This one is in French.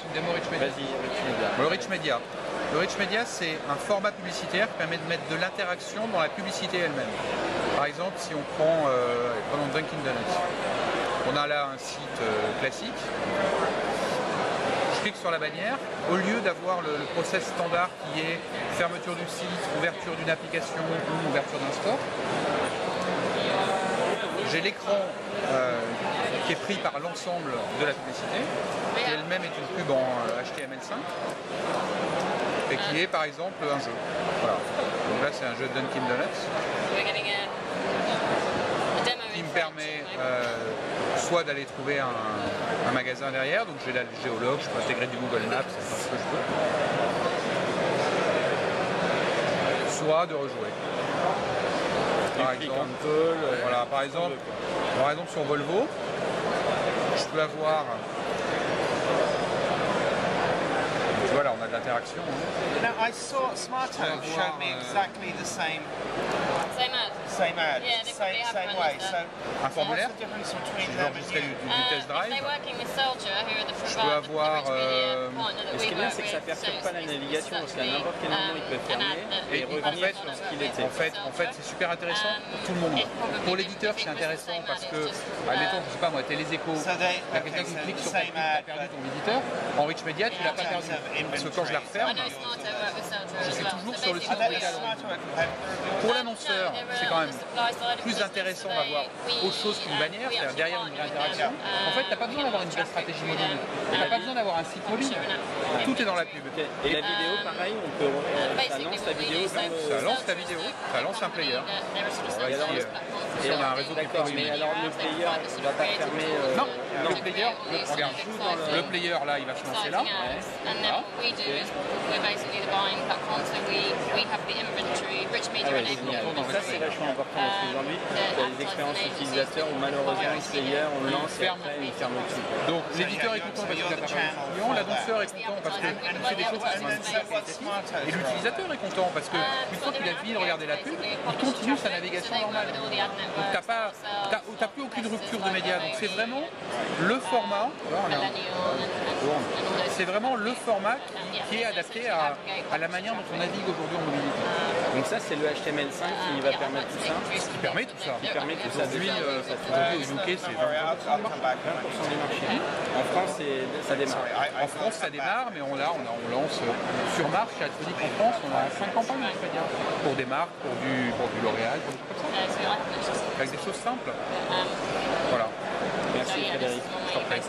une démo Rich Media. Vas-y, Rich Media. Le Rich Media. Le Rich Media, c'est un format publicitaire qui permet de mettre de l'interaction dans la publicité elle-même. Par exemple, si on prend prenons Dunkin' Donuts. On a là un site classique. Je clique sur la bannière. Au lieu d'avoir le process standard qui est fermeture du site, ouverture d'une application ou ouverture d'un store, j'ai l'écran qui est pris par l'ensemble de la publicité, qui elle-même est une pub en HTML5, et qui est par exemple un jeu. Voilà. Donc là c'est un jeu Dunkin' Donuts, qui me permet soit d'aller trouver un magasin derrière, donc j'ai là le géologue, je peux intégrer du Google Maps, c'est ce que je peux, soit de rejouer. Par exemple, voilà, par exemple sur Volvo, je peux avoir, tu vois là on a de l'interaction. Now I saw Smart Home showed me exactly the same ad, Yeah, they probably have same run way. this, So Un formulaire, what's the difference between j'ai them and enregistré you? du test drive. If they're working with Soldier, who are the Je peux provider, avoir, the Rich Media partner that Et ce we qui est bien, work c'est que ça with, perturbe so pas la it's navigation parce qu'à supposed to n'importe quel moment, il peut be, fermer an ad that Et et en revenir fait, sur ce qu'il était. en fait, c'est super intéressant pour tout le monde. Pour l'éditeur, c'est intéressant parce que, admettons, je sais pas moi, t'es les échos, t'as quelqu'un qui clique sur ta pub, t'as perdu ton éditeur. En Rich Media, tu l'as pas perdu. Parce que quand je la I referme, know Smarto work with Soldier je as suis well. toujours So sur le site basically, légal. Smart Home competitor. Pour l'annonceur, c'est quand même plus intéressant d'avoir we- autre chose qu'une bannière, we c'est-à-dire actually derrière une vraie partner with interaction. them. En fait, t'as pas besoin d'avoir une vraie stratégie mobile. T'as pas besoin d'avoir un site mobile. Tout est dans la pub. Et la vidéo, pareil, on peut, ça lance la vidéo dans le... Ça lance ta vidéo, ça lance un player. Voilà, Ici, on a un réseau qui est D'accord, mais alors le player, il va pas fermer... Non, le player, regarde, le player là, il va se lancer là. And then what we do is we're basically the buying platform, so we have the inventory, Rich Ah Media ouais, enable génial. all Et ça, c'est vachement important parce qu'aujourd'hui, il y a des expériences utilisateurs où malheureusement le player, on le lance et après il ferme tout. Donc l'éditeur est content parce qu'il a pas perdu son client, l'annonceur est content parce qu'il fait des choses qui sont et l'utilisateur est content parce que une fois qu'il a fini de regarder la pub, il continue sa navigation normale. Donc t'as plus aucune rupture de média. Donc c'est vraiment le format. C'est vraiment le format qui est adapté à la manière dont on navigue aujourd'hui en mobilité. Donc ça, c'est le HTML5 qui va permettre tout ça. Qui permet tout ça. Qui permet tout ça. Aujourd'hui, au UK, c'est 20%. 20% du marché. En France, ça démarre. En France, ça démarre, mais on lance sur marche, chez Athlonic en France, on a 5 campagnes, je peux dire, pour des marques, pour du L'Oréal, pour des trucs comme ça. Avec des choses simples. Voilà. Merci Frédéric. Je t'en prie.